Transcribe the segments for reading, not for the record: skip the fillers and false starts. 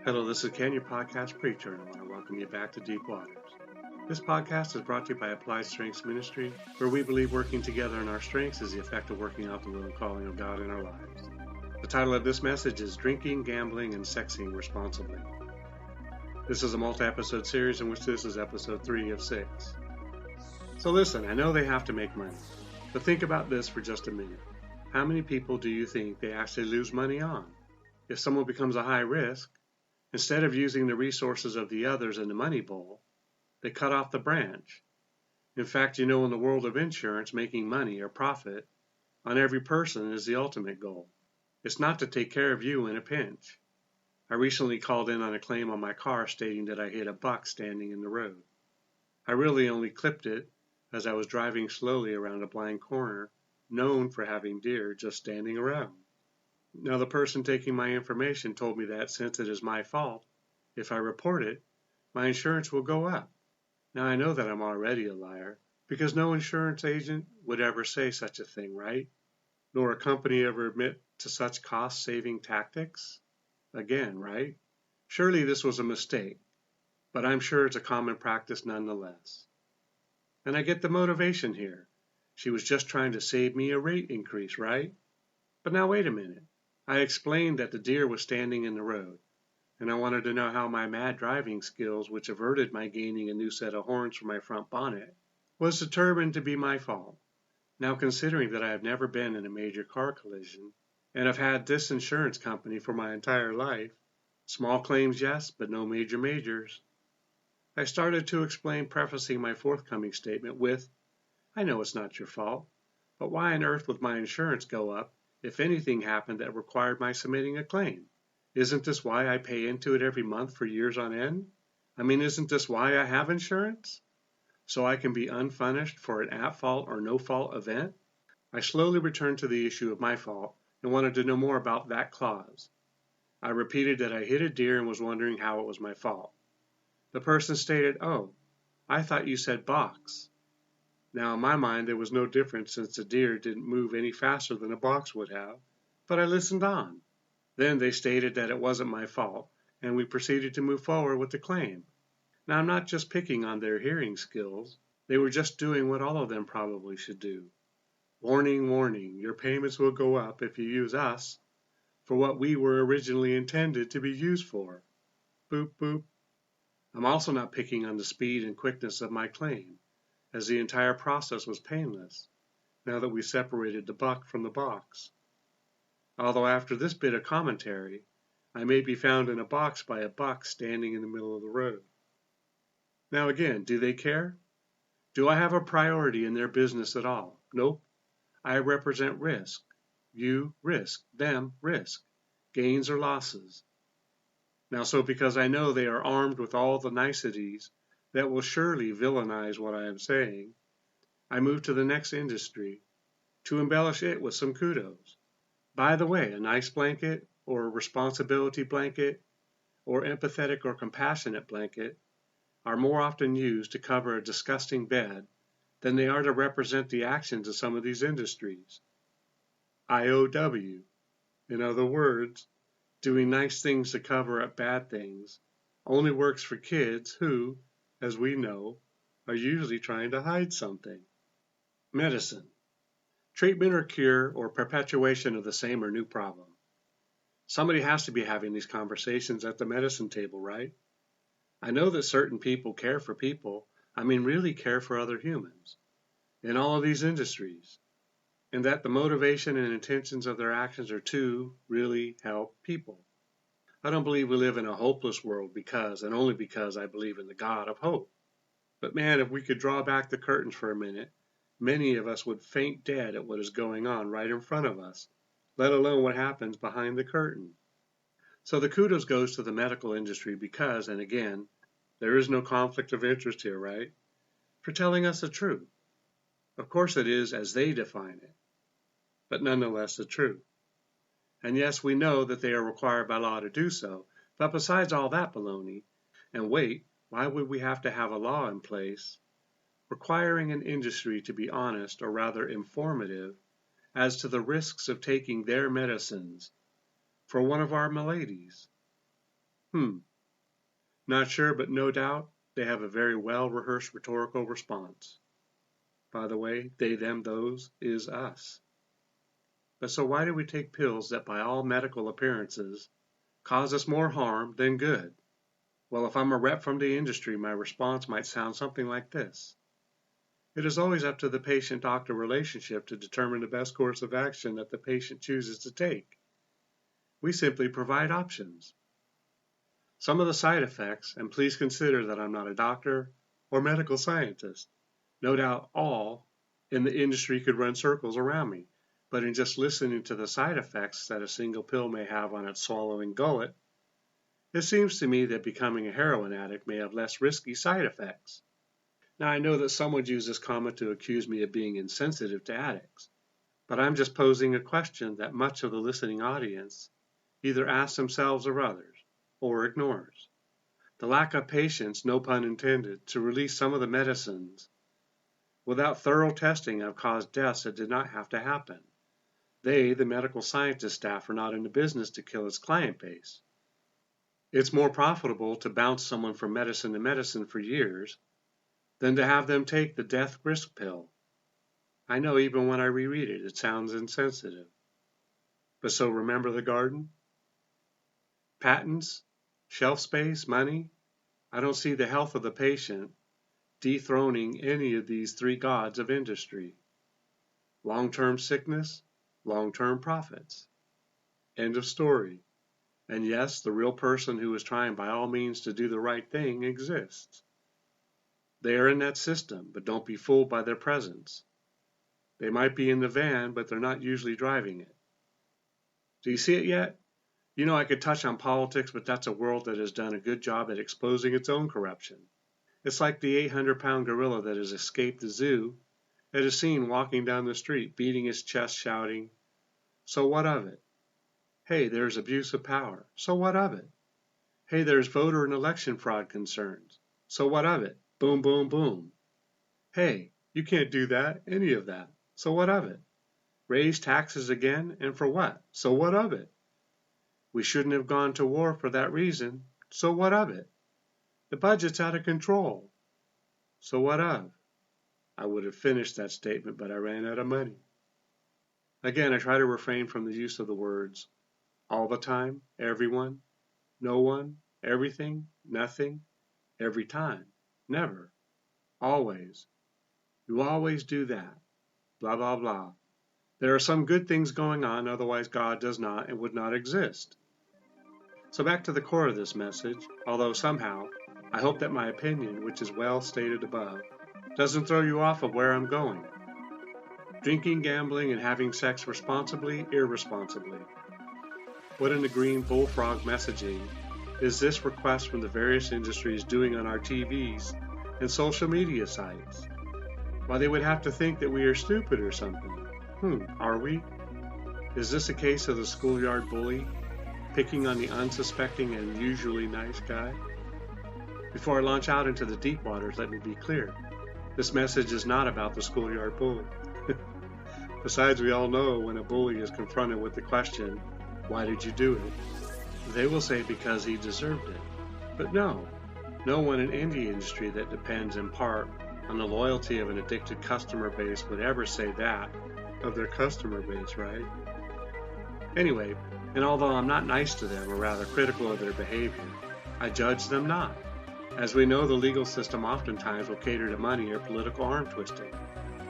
Hello, this is Ken, your podcast preacher, and I want to welcome you back to Deep Waters. This podcast is brought to you by Applied Strengths Ministry, where we believe working together in our strengths is the effect of working out the will and calling of God in our lives. The title of this message is Drinking, Gambling, and Sexing Responsibly. This is a multi-episode series in which this is episode 3 of 6. So listen, I know they have to make money, but think about this for just a minute. How many people do you think they actually lose money on? If someone becomes a high risk, instead of using the resources of the others in the money bowl, they cut off the branch. In fact, in the world of insurance, making money or profit on every person is the ultimate goal. It's not to take care of you in a pinch. I recently called in on a claim on my car stating that I hit a buck standing in the road. I really only clipped it as I was driving slowly around a blind corner known for having deer just standing around. Now, the person taking my information told me that since it is my fault, if I report it, my insurance will go up. Now, I know that I'm already a liar, because no insurance agent would ever say such a thing, right? Nor a company ever admit to such cost-saving tactics? Again, right? Surely this was a mistake, but I'm sure it's a common practice nonetheless. And I get the motivation here. She was just trying to save me a rate increase, right? But now wait a minute. I explained that the deer was standing in the road, and I wanted to know how my mad driving skills, which averted my gaining a new set of horns for my front bonnet, was determined to be my fault. Now, considering that I have never been in a major car collision, and have had this insurance company for my entire life, small claims yes, but no major majors, I started to explain, prefacing my forthcoming statement with, I know it's not your fault, but why on earth would my insurance go up if anything happened that required my submitting a claim? Isn't this why I pay into it every month for years on end? Isn't this why I have insurance? So I can be unpunished for an at-fault or no-fault event? I slowly returned to the issue of my fault and wanted to know more about that clause. I repeated that I hit a deer and was wondering how it was my fault. The person stated, oh, I thought you said box. Now, in my mind, there was no difference since the deer didn't move any faster than a box would have, but I listened on. Then they stated that it wasn't my fault, and we proceeded to move forward with the claim. Now, I'm not just picking on their hearing skills. They were just doing what all of them probably should do. Warning, warning, your payments will go up if you use us for what we were originally intended to be used for. Boop, boop. I'm also not picking on the speed and quickness of my claim, as the entire process was painless, now that we separated the buck from the box. Although after this bit of commentary, I may be found in a box by a buck standing in the middle of the road. Now again, do they care? Do I have a priority in their business at all? Nope. I represent risk. You, risk. Them, risk. Gains or losses. Now, so because I know they are armed with all the niceties that will surely villainize what I am saying, I move to the next industry to embellish it with some kudos. By the way, a nice blanket or a responsibility blanket or empathetic or compassionate blanket are more often used to cover a disgusting bed than they are to represent the actions of some of these industries. IOW, in other words, doing nice things to cover up bad things, only works for kids who, as we know, are usually trying to hide something. Medicine. Treatment or cure or perpetuation of the same or new problem. Somebody has to be having these conversations at the medicine table, right? I know that certain people care for people, really care for other humans, in all of these industries, and that the motivation and intentions of their actions are to really help people. I don't believe we live in a hopeless world because, and only because, I believe in the God of hope. But man, if we could draw back the curtains for a minute, many of us would faint dead at what is going on right in front of us, let alone what happens behind the curtain. So the kudos goes to the medical industry because, and again, there is no conflict of interest here, right? For telling us the truth. Of course it is as they define it, but nonetheless the truth. And yes, we know that they are required by law to do so, but besides all that baloney, and wait, why would we have to have a law in place requiring an industry to be honest, or rather informative, as to the risks of taking their medicines for one of our maladies? Not sure, but no doubt they have a very well-rehearsed rhetorical response. By the way, they, them, those is us. But so why do we take pills that by all medical appearances cause us more harm than good? Well, if I'm a rep from the industry, my response might sound something like this. It is always up to the patient-doctor relationship to determine the best course of action that the patient chooses to take. We simply provide options. Some of the side effects, and please consider that I'm not a doctor or medical scientist. No doubt all in the industry could run circles around me, but in just listening to the side effects that a single pill may have on its swallowing gullet, it seems to me that becoming a heroin addict may have less risky side effects. Now, I know that some would use this comment to accuse me of being insensitive to addicts, but I'm just posing a question that much of the listening audience either asks themselves or others, or ignores. The lack of patience, no pun intended, to release some of the medicines without thorough testing have caused deaths that did not have to happen. They, the medical scientist staff, are not in the business to kill its client base. It's more profitable to bounce someone from medicine to medicine for years than to have them take the death risk pill. I know even when I reread it, it sounds insensitive. But so remember the garden? Patents, shelf space, money? I don't see the health of the patient dethroning any of these three gods of industry. Long-term sickness, long-term profits. End of story. And yes, the real person who is trying by all means to do the right thing exists. They are in that system, but don't be fooled by their presence. They might be in the van, but they're not usually driving it. Do you see it yet? You know, I could touch on politics, but that's a world that has done a good job at exposing its own corruption. It's like the 800-pound gorilla that has escaped the zoo and is seen walking down the street, beating his chest, shouting, "So what of it? Hey, there's abuse of power. So what of it? Hey, there's voter and election fraud concerns. So what of it? Boom, boom, boom. Hey, you can't do that, any of that. So what of it? Raise taxes again, and for what? So what of it? We shouldn't have gone to war for that reason. So what of it? The budget's out of control. So what of? I would have finished that statement, but I ran out of money. Again, I try to refrain from the use of the words all the time, everyone, no one, everything, nothing, every time, never, always. You always do that, blah, blah, blah. There are some good things going on, otherwise God does not and would not exist. So back to the core of this message, although somehow, I hope that my opinion, which is well stated above, doesn't throw you off of where I'm going. Drinking, gambling, and having sex responsibly, irresponsibly. What in the green bullfrog messaging is this request from the various industries doing on our TVs and social media sites? Why, they would have to think that we are stupid or something. Are we? Is this a case of the schoolyard bully picking on the unsuspecting and usually nice guy? Before I launch out into the deep waters, let me be clear. This message is not about the schoolyard bully. Besides, we all know when a bully is confronted with the question, "Why did you do it?" they will say because he deserved it. But no one in any industry that depends in part on the loyalty of an addicted customer base would ever say that of their customer base, right? Anyway, and although I'm not nice to them, or rather critical of their behavior, I judge them not. As we know, the legal system oftentimes will cater to money or political arm twisting.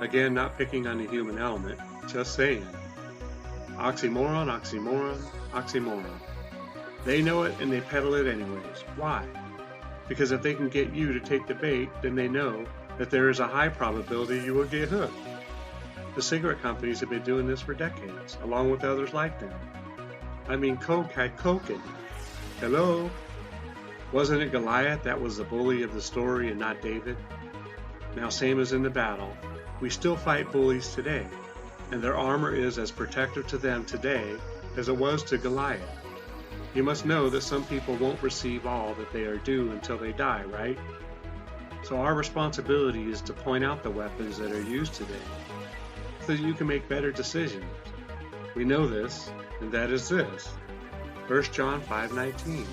Again, not picking on the human element, just saying. Oxymoron, oxymoron, oxymoron. They know it and they peddle it anyways. Why? Because if they can get you to take the bait, then they know that there is a high probability you will get hooked. The cigarette companies have been doing this for decades, along with others like them. I mean, Coke had Coke in it. Hello? Wasn't it Goliath that was the bully of the story and not David? Now, same as in the battle, we still fight bullies today, and their armor is as protective to them today as it was to Goliath. You must know that some people won't receive all that they are due until they die, right? So our responsibility is to point out the weapons that are used today, so that you can make better decisions. We know this, and that is this. 1 John 5:19.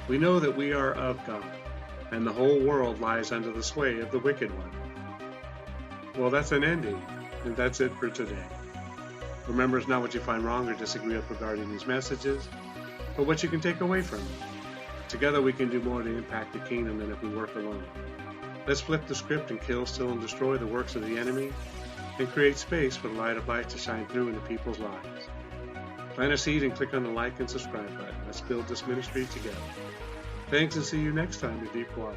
We know that we are of God, and the whole world lies under the sway of the wicked one. Well, that's an ending, and that's it for today. Remember, it's not what you find wrong or disagree with regarding these messages, but what you can take away from them. Together we can do more to impact the kingdom than if we work alone. Let's flip the script and kill, steal, and destroy the works of the enemy, and create space for the light of light to shine through into people's lives. Plant a seed and click on the like and subscribe button. Let's build this ministry together. Thanks, and see you next time at Deep Water.